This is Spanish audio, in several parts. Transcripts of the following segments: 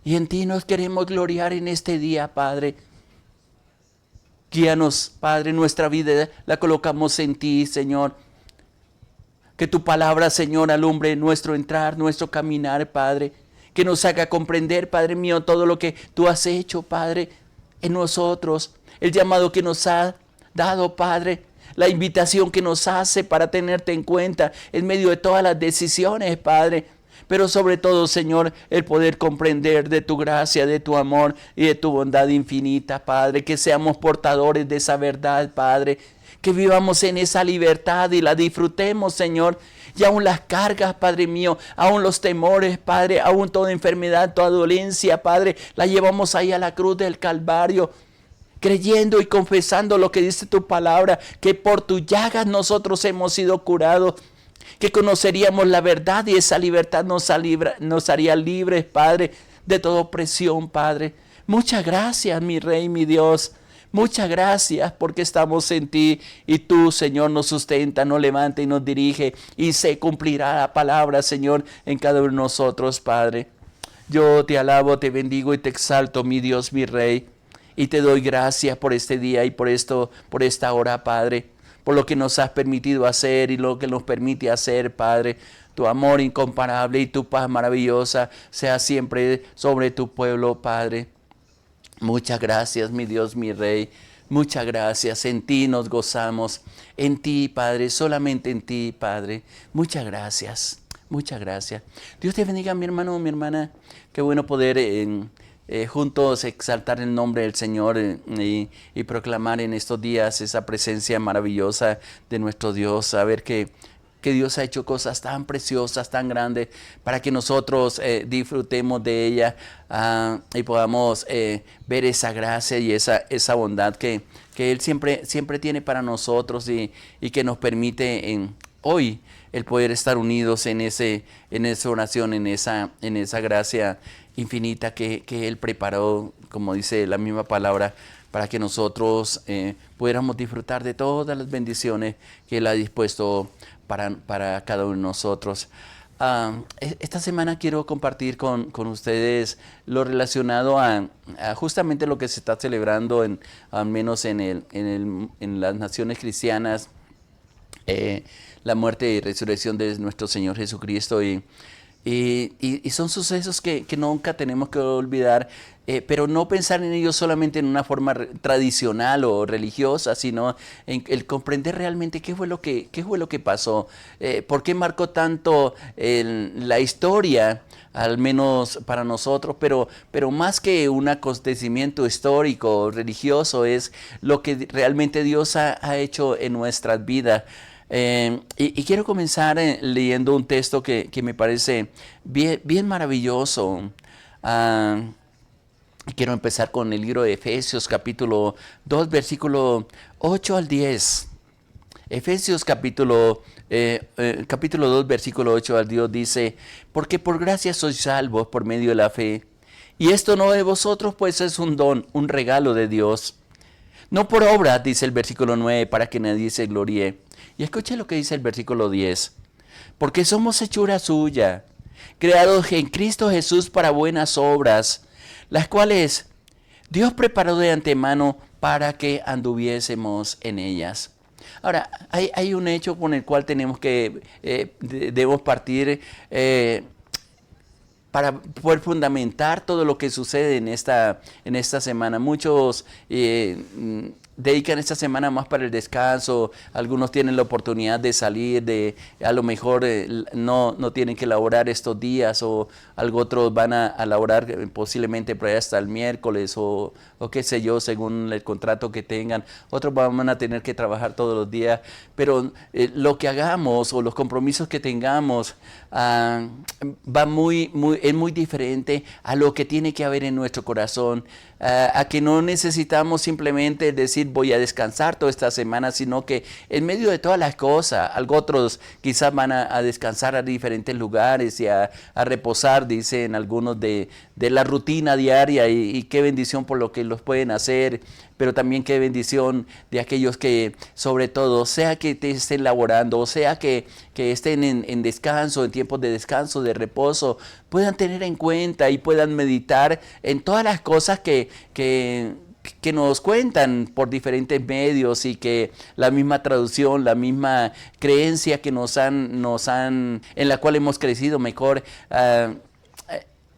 Y en ti nos queremos gloriar en este día, Padre. Guíanos, Padre, nuestra vida la colocamos en ti, Señor. Que tu palabra, Señor, alumbre nuestro entrar, nuestro caminar, Padre. Que nos haga comprender, Padre mío, todo lo que tú has hecho, Padre, en nosotros. El llamado que nos ha dado, Padre. La invitación que nos hace para tenerte en cuenta en medio de todas las decisiones, Padre. Pero sobre todo, Señor, el poder comprender de tu gracia, de tu amor y de tu bondad infinita, Padre. Que seamos portadores de esa verdad, Padre. Que vivamos en esa libertad y la disfrutemos, Señor. Y aún las cargas, Padre mío, aún los temores, Padre, aún toda enfermedad, toda dolencia, Padre, la llevamos ahí a la cruz del Calvario, creyendo y confesando lo que dice tu palabra, que por tus llagas nosotros hemos sido curados, que conoceríamos la verdad y esa libertad nos haría libres, Padre, de toda opresión, Padre. Muchas gracias, mi Rey, mi Dios. Muchas gracias porque estamos en ti y tú, Señor, nos sustenta, nos levanta y nos dirige y se cumplirá la palabra, Señor, en cada uno de nosotros, Padre. Yo te alabo, te bendigo y te exalto, mi Dios, mi Rey, y te doy gracias por este día y por esta hora, Padre, por lo que nos has permitido hacer y lo que nos permite hacer, Padre. Tu amor incomparable y tu paz maravillosa sea siempre sobre tu pueblo, Padre. Muchas gracias, mi Dios, mi Rey. Muchas gracias. En ti nos gozamos. En ti, Padre. Solamente en ti, Padre. Muchas gracias. Muchas gracias. Dios te bendiga, mi hermano, mi hermana. Qué bueno poder juntos exaltar el nombre del Señor y proclamar en estos días esa presencia maravillosa de nuestro Dios. Saber que Dios ha hecho cosas tan preciosas, tan grandes, para que nosotros disfrutemos de ella y podamos ver esa gracia y esa bondad que Él siempre tiene para nosotros y que nos permite hoy el poder estar unidos en esa oración, en esa gracia infinita que Él preparó, como dice la misma palabra, para que nosotros pudiéramos disfrutar de todas las bendiciones que Él ha dispuesto para cada uno de nosotros. Esta semana quiero compartir con ustedes lo relacionado a justamente lo que se está celebrando, al menos en las naciones cristianas, la muerte y resurrección de nuestro Señor Jesucristo. Y son sucesos que nunca tenemos que olvidar, pero no pensar en ellos solamente en una forma tradicional o religiosa, sino en el comprender realmente qué fue lo que pasó, por qué marcó tanto la historia, al menos para nosotros, pero más que un acontecimiento histórico o religioso, es lo que realmente Dios ha hecho en nuestras vidas. Y quiero comenzar leyendo un texto que me parece bien maravilloso. Quiero empezar con el libro de Efesios capítulo 2, versículo 8 al 10. Efesios capítulo 2, versículo 8 al 10 dice: porque por gracia sois salvos por medio de la fe. Y esto no de vosotros, pues es un don, un regalo de Dios. No por obra, dice el versículo 9, para que nadie se gloríe. Y escuche lo que dice el versículo 10. Porque somos hechura suya, creados en Cristo Jesús para buenas obras, las cuales Dios preparó de antemano para que anduviésemos en ellas. Ahora, hay un hecho con el cual debemos partir para poder fundamentar todo lo que sucede en esta semana. Muchos dedican esta semana más para el descanso, algunos tienen la oportunidad de salir, a lo mejor no tienen que laborar estos días, o algo otros van a laborar posiblemente por ahí hasta el miércoles o qué sé yo, según el contrato que tengan. Otros van a tener que trabajar todos los días, pero lo que hagamos o los compromisos que tengamos es muy diferente a lo que tiene que haber en nuestro corazón, a que no necesitamos simplemente decir voy a descansar toda esta semana, sino que en medio de todas las cosas, algo otros quizás van a descansar a diferentes lugares y a reposar, dicen algunos, de la rutina diaria, y qué bendición por lo que los pueden hacer. pero también qué bendición de aquellos que, sobre todo, sea que te estén laborando, o sea que estén en descanso, en tiempos de descanso, de reposo, puedan tener en cuenta y puedan meditar en todas las cosas que nos cuentan por diferentes medios y que la misma traducción, la misma creencia que en la cual hemos crecido mejor,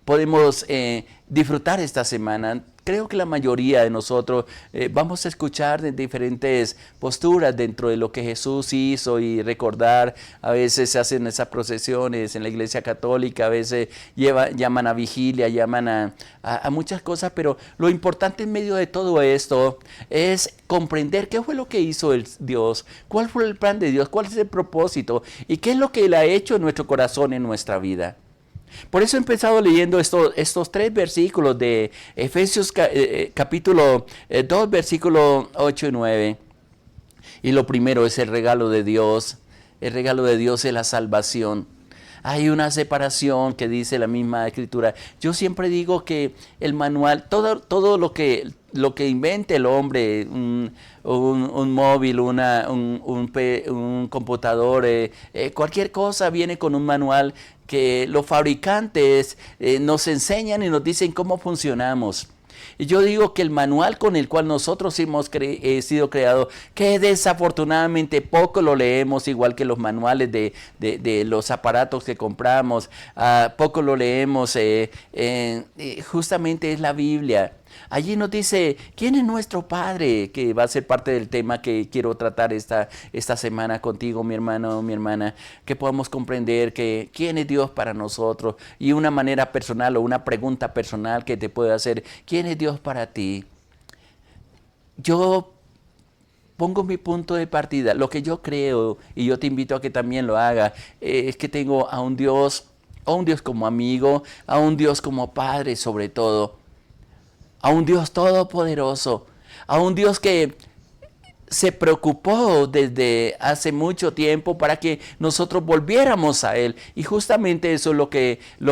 podemos disfrutar esta semana. Creo que la mayoría de nosotros vamos a escuchar de diferentes posturas dentro de lo que Jesús hizo y recordar. A veces se hacen esas procesiones en la Iglesia Católica, a veces llaman a vigilia, llaman a muchas cosas, pero lo importante en medio de todo esto es comprender qué fue lo que hizo Dios, cuál fue el plan de Dios, cuál es el propósito y qué es lo que Él ha hecho en nuestro corazón, en nuestra vida. Por eso he empezado leyendo estos 3 versículos de Efesios capítulo 2, versículo 8 y 9. Y lo primero es el regalo de Dios. El regalo de Dios es la salvación. Hay una separación que dice la misma Escritura. Yo siempre digo que el manual, todo lo que invente el hombre, un móvil, un computador, cualquier cosa viene con un manual que los fabricantes nos enseñan y nos dicen cómo funcionamos. Y yo digo que el manual con el cual nosotros hemos sido creados, que desafortunadamente poco lo leemos, igual que los manuales de los aparatos que compramos, poco lo leemos, justamente es la Biblia. Allí nos dice quién es nuestro Padre, que va a ser parte del tema que quiero tratar esta semana contigo, mi hermano, mi hermana, que podamos comprender que quién es Dios para nosotros y una manera personal o una pregunta personal que te puede hacer, ¿quién es Dios para ti? Yo pongo mi punto de partida, lo que yo creo, y yo te invito a que también lo hagas, es que tengo a un Dios como amigo, a un Dios como Padre sobre todo, a un Dios todopoderoso, a un Dios que se preocupó desde hace mucho tiempo para que nosotros volviéramos a Él. Y justamente eso es lo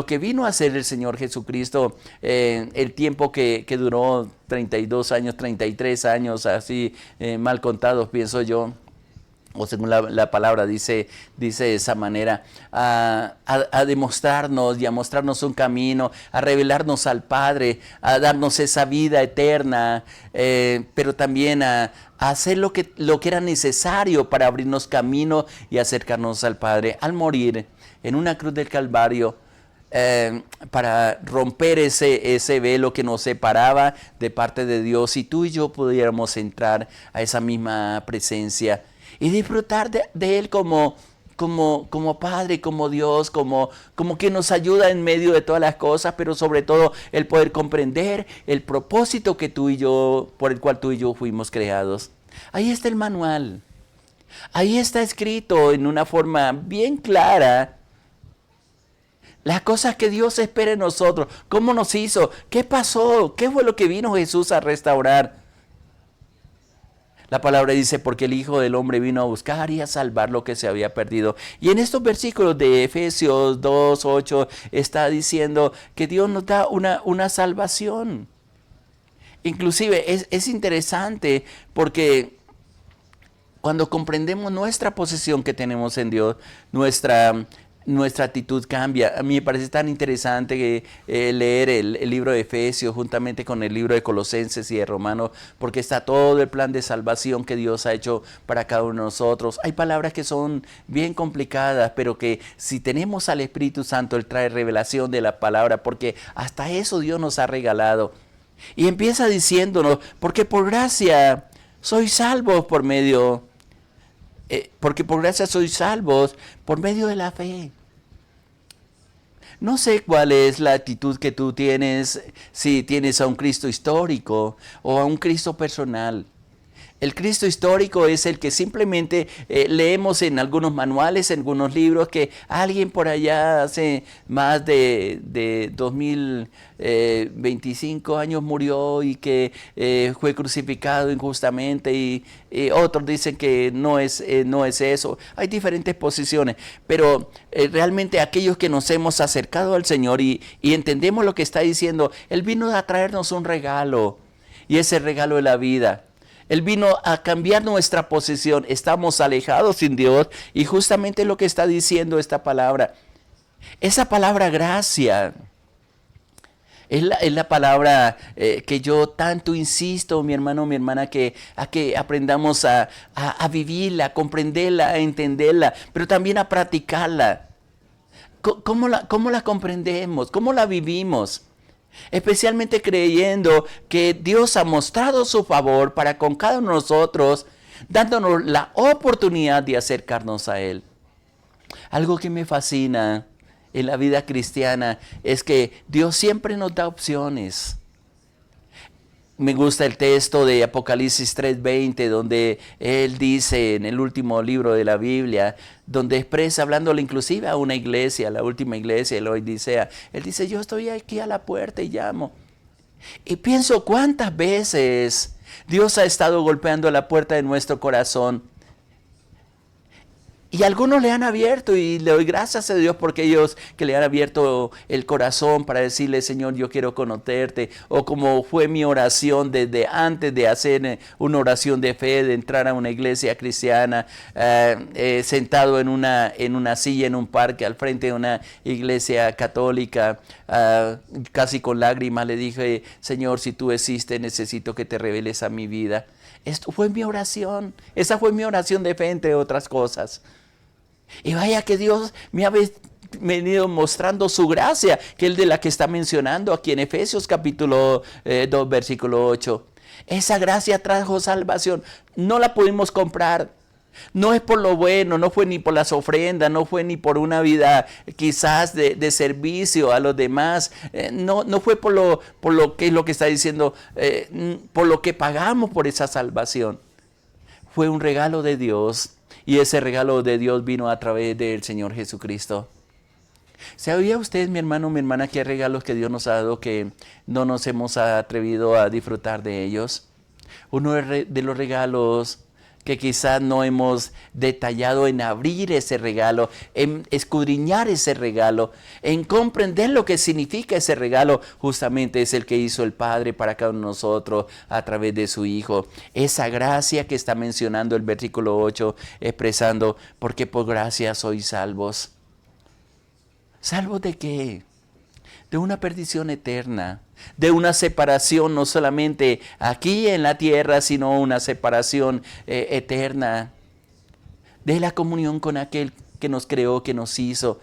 que vino a hacer el Señor Jesucristo el tiempo que duró 32 años, 33 años, así mal contados, pienso yo. O según la palabra dice de esa manera, a demostrarnos y a mostrarnos un camino, a revelarnos al Padre, a darnos esa vida eterna, pero también a hacer lo que era necesario para abrirnos camino y acercarnos al Padre, al morir en una cruz del Calvario, para romper ese velo que nos separaba de parte de Dios y tú y yo pudiéramos entrar a esa misma presencia y disfrutar de Él como Padre, como Dios, como que nos ayuda en medio de todas las cosas, pero sobre todo el poder comprender el propósito por el cual tú y yo fuimos creados. Ahí está el manual. Ahí está escrito en una forma bien clara las cosas que Dios espera en nosotros, cómo nos hizo, qué pasó, qué fue lo que vino Jesús a restaurar. La palabra dice, porque el Hijo del Hombre vino a buscar y a salvar lo que se había perdido. Y en estos versículos de Efesios 2, 8, está diciendo que Dios nos da una salvación. Inclusive es interesante porque cuando comprendemos nuestra posición que tenemos en Dios, nuestra actitud cambia. A mí me parece tan interesante leer el libro de Efesios juntamente con el libro de Colosenses y de Romanos, porque está todo el plan de salvación que Dios ha hecho para cada uno de nosotros. Hay palabras que son bien complicadas, pero que si tenemos al Espíritu Santo, Él trae revelación de la palabra, porque hasta eso Dios nos ha regalado. Y empieza diciéndonos, porque por gracia sois salvos porque por gracia sois salvos por medio de la fe. No sé cuál es la actitud que tú tienes, si tienes a un Cristo histórico o a un Cristo personal. El Cristo histórico es el que simplemente leemos en algunos manuales, en algunos libros, que alguien por allá hace más de 2025 años murió y que fue crucificado injustamente y otros dicen que no es eso. Hay diferentes posiciones, pero realmente aquellos que nos hemos acercado al Señor y entendemos lo que está diciendo, Él vino a traernos un regalo. y ese regalo de la vida. Él vino a cambiar nuestra posición. Estamos alejados sin Dios y justamente lo que está diciendo esta palabra. Esa palabra gracia es la palabra que yo tanto insisto, mi hermano, mi hermana, a que aprendamos a vivirla, a comprenderla, a entenderla, pero también a practicarla. ¿Cómo la comprendemos? ¿Cómo la vivimos? Especialmente creyendo que Dios ha mostrado su favor para con cada uno de nosotros, dándonos la oportunidad de acercarnos a Él. Algo que me fascina en la vida cristiana es que Dios siempre nos da opciones. Me gusta el texto de Apocalipsis 3:20, donde Él dice en el último libro de la Biblia, donde expresa, hablándole inclusive a una iglesia, la última iglesia de la Odisea, Él dice, yo estoy aquí a la puerta y llamo. Y pienso cuántas veces Dios ha estado golpeando la puerta de nuestro corazón. Y algunos le han abierto y le doy gracias a Dios porque ellos que le han abierto el corazón para decirle, Señor, yo quiero conocerte. O como fue mi oración desde antes de hacer una oración de fe, de entrar a una iglesia cristiana, sentado en una silla en un parque al frente de una iglesia católica, casi con lágrimas le dije, Señor, si tú existes, necesito que te reveles a mi vida. Esto fue mi oración. Esa fue mi oración de fe, entre otras cosas. Y vaya que Dios me ha venido mostrando su gracia, que es de la que está mencionando aquí en Efesios capítulo 2, versículo 8. Esa gracia trajo salvación. No la pudimos comprar. No es por lo bueno, no fue ni por las ofrendas, no fue ni por una vida quizás de servicio a los demás. No fue por lo que es lo que está diciendo, por lo que pagamos por esa salvación. Fue un regalo de Dios. Y ese regalo de Dios vino a través del Señor Jesucristo. ¿Sabía usted, mi hermano, mi hermana, que hay regalos que Dios nos ha dado que no nos hemos atrevido a disfrutar de ellos? Uno de los regalos que quizás no hemos detallado en abrir ese regalo, en escudriñar ese regalo, en comprender lo que significa ese regalo, justamente es el que hizo el Padre para cada uno de nosotros a través de su Hijo. Esa gracia que está mencionando el versículo 8, expresando, porque por gracia sois salvos. ¿Salvos de qué? De una perdición eterna, de una separación no solamente aquí en la tierra, sino una separación eterna, de la comunión con aquel que nos creó, que nos hizo,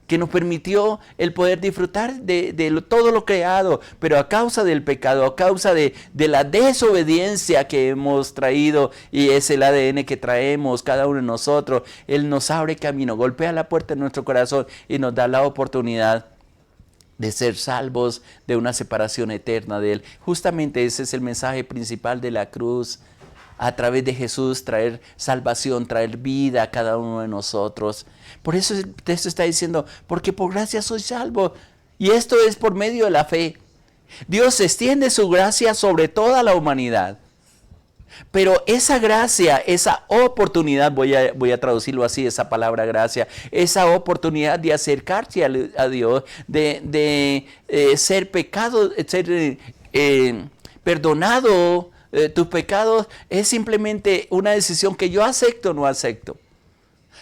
que nos permitió el poder disfrutar de todo lo creado, pero a causa del pecado, a causa de la desobediencia que hemos traído, y es el ADN que traemos cada uno de nosotros, Él nos abre camino, golpea la puerta de nuestro corazón y nos da la oportunidad de ser salvos de una separación eterna de Él. Justamente ese es el mensaje principal de la cruz. A través de Jesús traer salvación, traer vida a cada uno de nosotros. Por eso el texto está diciendo, porque por gracia soy salvo. Y esto es por medio de la fe. Dios extiende su gracia sobre toda la humanidad. Pero esa gracia, esa oportunidad, voy a traducirlo así, esa palabra gracia, esa oportunidad de acercarse a Dios, de ser pecado, ser perdonado, tus pecados, es simplemente una decisión que yo acepto o no acepto.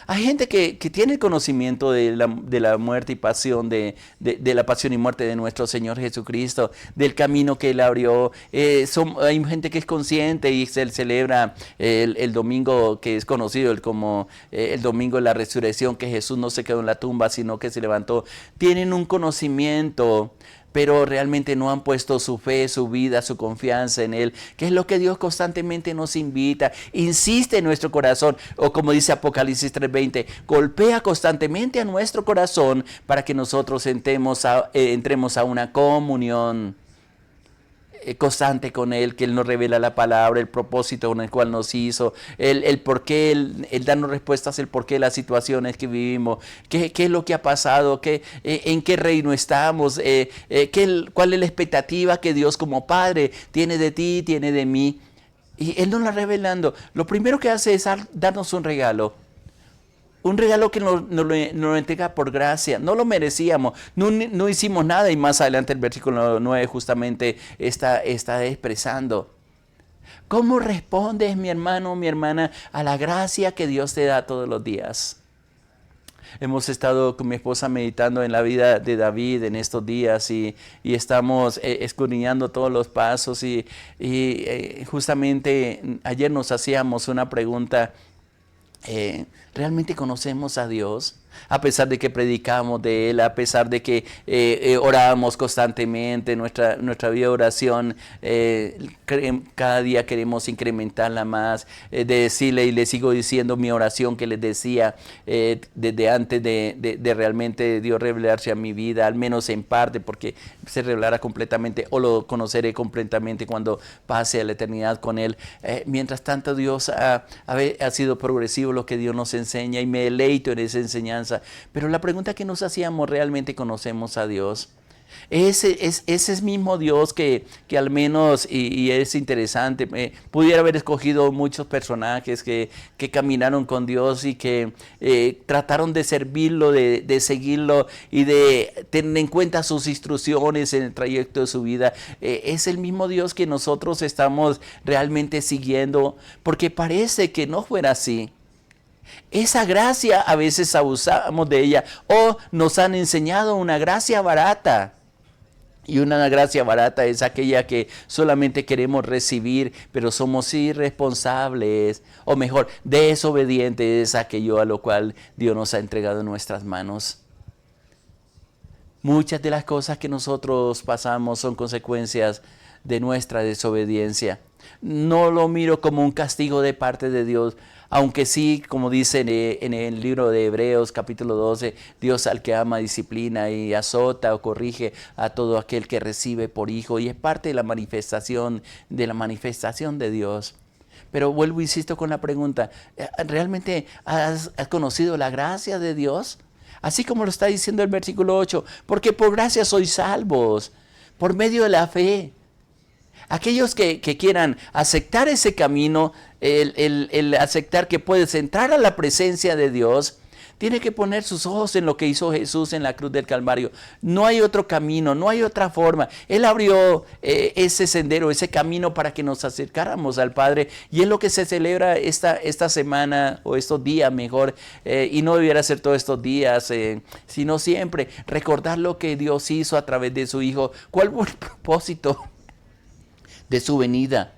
Hay gente que tiene conocimiento de la muerte y pasión, de la pasión y muerte de nuestro Señor Jesucristo, del camino que Él abrió. Hay gente que es consciente y se celebra el domingo que es conocido como el domingo de la resurrección, que Jesús no se quedó en la tumba, sino que se levantó. Tienen un conocimiento, pero realmente no han puesto su fe, su vida, su confianza en Él, que es lo que Dios constantemente nos invita, insiste en nuestro corazón, o como dice Apocalipsis 3:20, golpea constantemente a nuestro corazón para que nosotros entremos a una comunión constante con Él, que Él nos revela la palabra, el propósito con el cual nos hizo, el por qué, el darnos respuestas, el por qué las situaciones que vivimos, qué es lo que ha pasado, en qué reino estamos, cuál es la expectativa que Dios como Padre tiene de ti, tiene de mí. Y Él nos la revelando. Lo primero que hace es darnos un regalo Un regalo que nos entrega por gracia. No lo merecíamos. No hicimos nada. Y más adelante el versículo 9 justamente está expresando. ¿Cómo respondes, mi hermano, mi hermana, a la gracia que Dios te da todos los días? Hemos estado con mi esposa meditando en la vida de David en estos días y estamos escudriñando todos los pasos y justamente ayer nos hacíamos una pregunta. ¿Realmente conocemos a Dios? A pesar de que predicamos de Él, a pesar de que oramos constantemente, nuestra vida de oración, cada día queremos incrementarla más, de decirle, y le sigo diciendo mi oración que les decía desde antes de realmente Dios revelarse a mi vida, al menos en parte, porque se revelará completamente, o lo conoceré completamente cuando pase a la eternidad con Él. Mientras tanto, Dios ha sido progresivo lo que Dios nos enseña y me deleito en esa enseñanza. Pero la pregunta que nos hacíamos, ¿realmente conocemos a Dios? Ese es mismo Dios que al menos, y es interesante, pudiera haber escogido muchos personajes que caminaron con Dios y que trataron de servirlo, de seguirlo y de tener en cuenta sus instrucciones en el trayecto de su vida. Es el mismo Dios que nosotros estamos realmente siguiendo, porque parece que no fuera así. Esa gracia a veces abusamos de ella o nos han enseñado una gracia barata. Y una gracia barata es aquella que solamente queremos recibir, pero somos irresponsables, o mejor, desobedientes a aquello a lo cual Dios nos ha entregado en nuestras manos. Muchas de las cosas que nosotros pasamos son consecuencias de nuestra desobediencia. No lo miro como un castigo de parte de Dios, aunque sí, como dice en el libro de Hebreos capítulo 12, Dios al que ama disciplina y azota o corrige a todo aquel que recibe por hijo, y es parte de la manifestación de Dios. Pero vuelvo, insisto con la pregunta, ¿realmente has conocido la gracia de Dios? Así como lo está diciendo el versículo 8, porque por gracia sois salvos, por medio de la fe. Aquellos que quieran aceptar ese camino, el aceptar que puedes entrar a la presencia de Dios, tiene que poner sus ojos en lo que hizo Jesús en la cruz del Calvario. No hay otro camino, no hay otra forma. Él abrió ese sendero, ese camino para que nos acercáramos al Padre. Y es lo que se celebra esta semana, o estos días mejor, y no debiera ser todos estos días, sino siempre recordar lo que Dios hizo a través de su Hijo. ¿Cuál fue el propósito de su venida?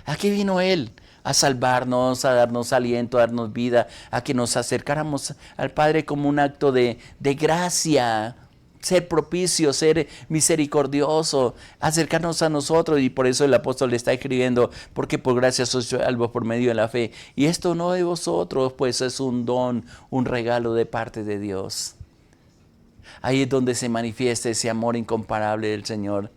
¿A qué vino Él? A salvarnos, a darnos aliento, a darnos vida, a que nos acercáramos al Padre como un acto de gracia, ser propicio, ser misericordioso, acercarnos a nosotros. Y por eso el apóstol le está escribiendo, porque por gracia sois salvos por medio de la fe. Y esto no de vosotros, pues es un don, un regalo de parte de Dios. Ahí es donde se manifiesta ese amor incomparable del Señor.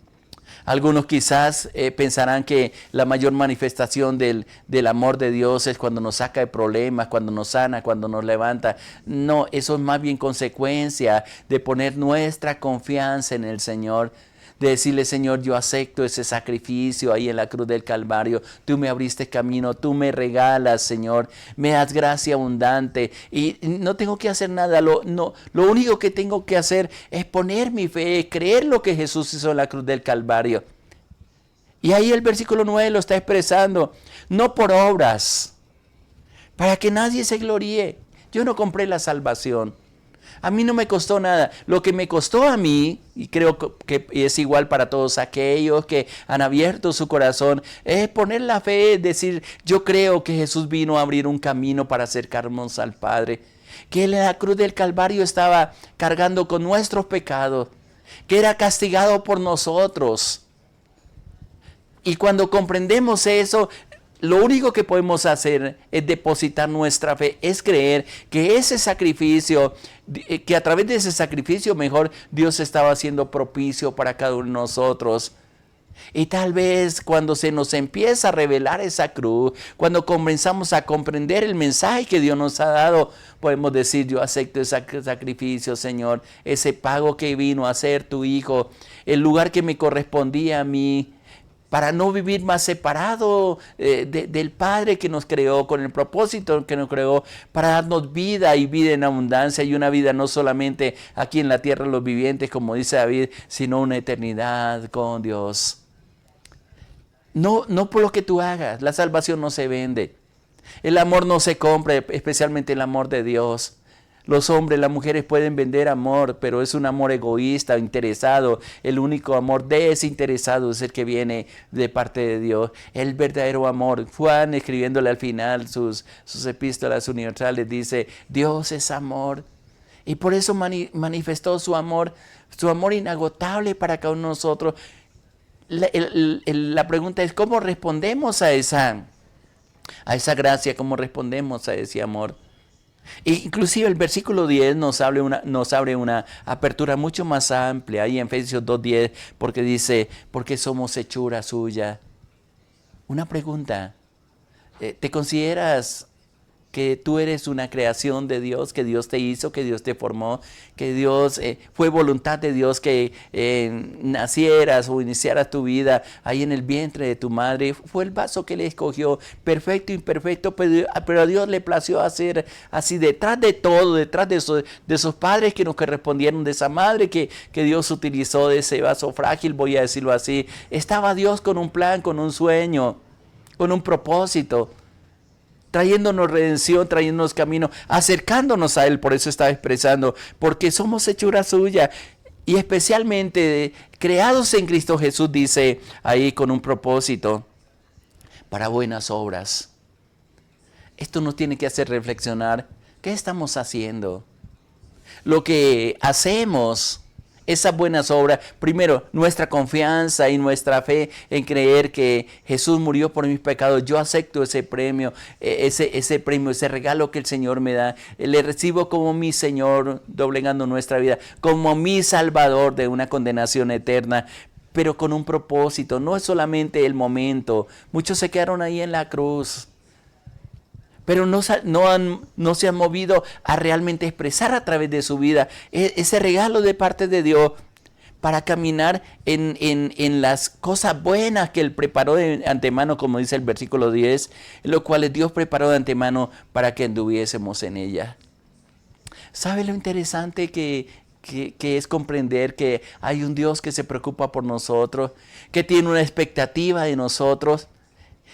Algunos quizás pensarán que la mayor manifestación del amor de Dios es cuando nos saca de problemas, cuando nos sana, cuando nos levanta. No, eso es más bien consecuencia de poner nuestra confianza en el Señor. De decirle, Señor, yo acepto ese sacrificio ahí en la cruz del Calvario. Tú me abriste camino, tú me regalas, Señor. Me das gracia abundante y no tengo que hacer nada. Lo único que tengo que hacer es poner mi fe, creer lo que Jesús hizo en la cruz del Calvario. Y ahí el versículo 9 lo está expresando. No por obras, para que nadie se gloríe. Yo no compré la salvación. A mí no me costó nada. Lo que me costó a mí, y creo que es igual para todos aquellos que han abierto su corazón, es poner la fe, decir, yo creo que Jesús vino a abrir un camino para acercarnos al Padre, que Él en la cruz del Calvario estaba cargando con nuestros pecados, que era castigado por nosotros. Y cuando comprendemos eso, lo único que podemos hacer es depositar nuestra fe, es creer que ese sacrificio, que a través de ese sacrificio mejor Dios estaba haciendo propicio para cada uno de nosotros. Y tal vez cuando se nos empieza a revelar esa cruz, cuando comenzamos a comprender el mensaje que Dios nos ha dado, podemos decir, yo acepto ese sacrificio, Señor, ese pago que vino a ser tu Hijo, el lugar que me correspondía a mí. para no vivir más separado del Padre que nos creó, con el propósito que nos creó, para darnos vida y vida en abundancia, y una vida no solamente aquí en la tierra los vivientes, como dice David, sino una eternidad con Dios. No, no por lo que tú hagas, la salvación no se vende. El amor no se compra, especialmente el amor de Dios. Los hombres, las mujeres pueden vender amor, pero es un amor egoísta, interesado. El único amor desinteresado es el que viene de parte de Dios. El verdadero amor. Juan, escribiéndole al final sus epístolas universales, dice, Dios es amor. Y por eso manifestó su amor inagotable para cada uno de nosotros. La pregunta es, ¿cómo respondemos a esa gracia? ¿Cómo respondemos a ese amor? Inclusive el versículo 10 nos abre una apertura mucho más amplia, ahí en Efesios 2:10, porque dice, porque somos hechura suya. Una pregunta, ¿te consideras que tú eres una creación de Dios, que Dios te hizo, que Dios te formó, que Dios fue voluntad de Dios que nacieras o iniciaras tu vida ahí en el vientre de tu madre? Fue el vaso que le escogió, perfecto, imperfecto, pero a Dios le plació hacer así, detrás de todo, detrás de esos padres que nos correspondieron, de esa madre que Dios utilizó, de ese vaso frágil, voy a decirlo así. Estaba Dios con un plan, con un sueño, con un propósito, trayéndonos redención, trayéndonos camino, acercándonos a Él. Por eso estaba expresando, porque somos hechura suya, y especialmente creados en Cristo Jesús, dice ahí, con un propósito, para buenas obras. Esto nos tiene que hacer reflexionar, ¿qué estamos haciendo? Lo que hacemos, esas buenas obras, primero, nuestra confianza y nuestra fe en creer que Jesús murió por mis pecados. Yo acepto ese premio, ese regalo que el Señor me da. Le recibo como mi Señor, doblegando nuestra vida, como mi Salvador de una condenación eterna, pero con un propósito. No es solamente el momento. Muchos se quedaron ahí en la cruz, pero no se han movido a realmente expresar a través de su vida ese regalo de parte de Dios, para caminar en las cosas buenas que Él preparó de antemano, como dice el versículo 10, lo cual Dios preparó de antemano para que anduviésemos en ella. ¿Sabe lo interesante que es comprender que hay un Dios que se preocupa por nosotros, que tiene una expectativa de nosotros?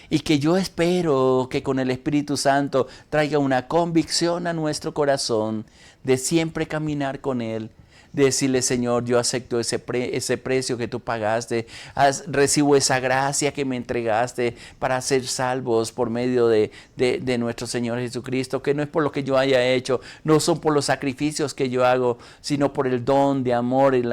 Y que yo espero que con el Espíritu Santo traiga una convicción a nuestro corazón de siempre caminar con Él, de decirle, Señor, yo acepto ese precio que tú pagaste, recibo esa gracia que me entregaste para ser salvos por medio de nuestro Señor Jesucristo, que no es por lo que yo haya hecho, no son por los sacrificios que yo hago, sino por el don de amor, el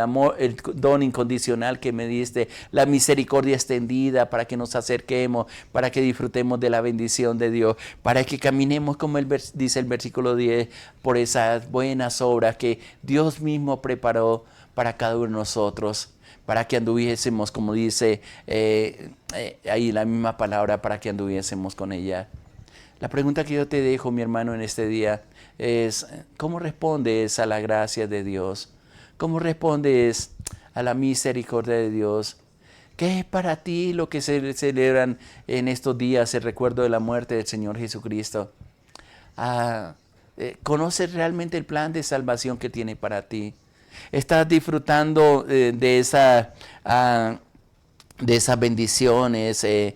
don incondicional que me diste, la misericordia extendida para que nos acerquemos, para que disfrutemos de la bendición de Dios, para que caminemos, como dice el versículo 10, por esas buenas obras que Dios mismo preparó para cada uno de nosotros, para que anduviésemos, como dice ahí la misma palabra, para que anduviésemos con ella. La pregunta que yo te dejo, mi hermano, en este día es, ¿cómo respondes a la gracia de Dios? ¿Cómo respondes a la misericordia de Dios? ¿Qué es para ti lo que se celebran en estos días, el recuerdo de la muerte del Señor Jesucristo? ¿Conoces realmente el plan de salvación que tiene para ti? ¿Estás disfrutando de esas bendiciones que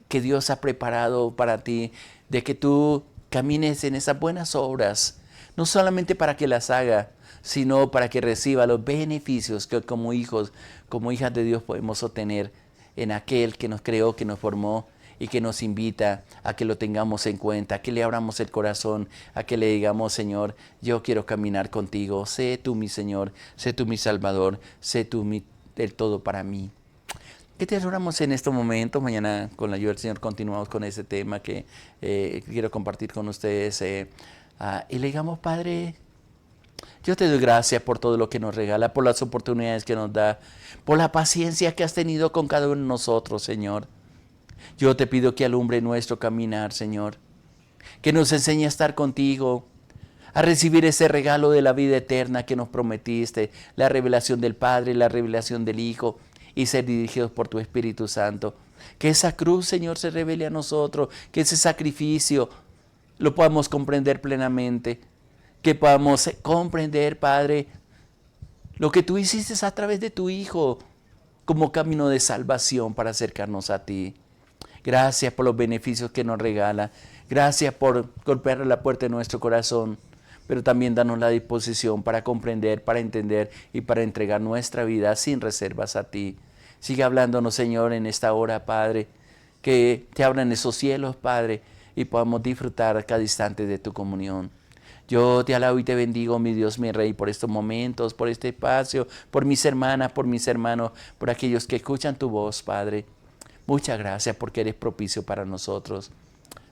Dios ha preparado para ti? De que tú camines en esas buenas obras, no solamente para que las haga, sino para que reciba los beneficios que como hijos, como hijas de Dios podemos obtener en aquel que nos creó, que nos formó, y que nos invita a que lo tengamos en cuenta, a que le abramos el corazón, a que le digamos, Señor, yo quiero caminar contigo, sé tú mi Señor, sé tú mi Salvador, sé tú el todo para mí. ¿Qué te adoramos en este momento? Mañana, con la ayuda del Señor, continuamos con ese tema que quiero compartir con ustedes. Y le digamos, Padre, yo te doy gracias por todo lo que nos regala, por las oportunidades que nos da, por la paciencia que has tenido con cada uno de nosotros, Señor. Yo te pido que alumbre nuestro caminar, Señor, que nos enseñe a estar contigo, a recibir ese regalo de la vida eterna que nos prometiste, la revelación del Padre, la revelación del Hijo, y ser dirigidos por tu Espíritu Santo. Que esa cruz, Señor, se revele a nosotros, que ese sacrificio lo podamos comprender plenamente, que podamos comprender, Padre, lo que tú hiciste a través de tu Hijo como camino de salvación para acercarnos a ti. Gracias por los beneficios que nos regala. Gracias por golpear la puerta de nuestro corazón, pero también danos la disposición para comprender, para entender y para entregar nuestra vida sin reservas a ti. Sigue hablándonos, Señor, en esta hora, Padre, que te abran esos cielos, Padre, y podamos disfrutar a cada instante de tu comunión. Yo te alabo y te bendigo, mi Dios, mi Rey, por estos momentos, por este espacio, por mis hermanas, por mis hermanos, por aquellos que escuchan tu voz, Padre. Muchas gracias porque eres propicio para nosotros.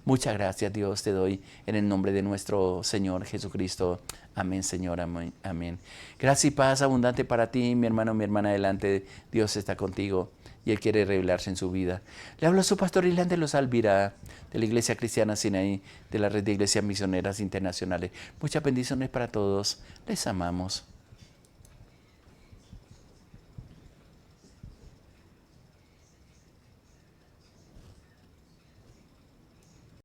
Muchas gracias, Dios, te doy en el nombre de nuestro Señor Jesucristo. Amén, Señor, amén, amén. Gracias y paz abundante para ti, mi hermano, mi hermana, adelante. Dios está contigo y Él quiere revelarse en su vida. Le hablo a su pastor Irlande Los Alvira, de la Iglesia Cristiana Sinaí, de la Red de Iglesias Misioneras Internacionales. Muchas bendiciones para todos. Les amamos.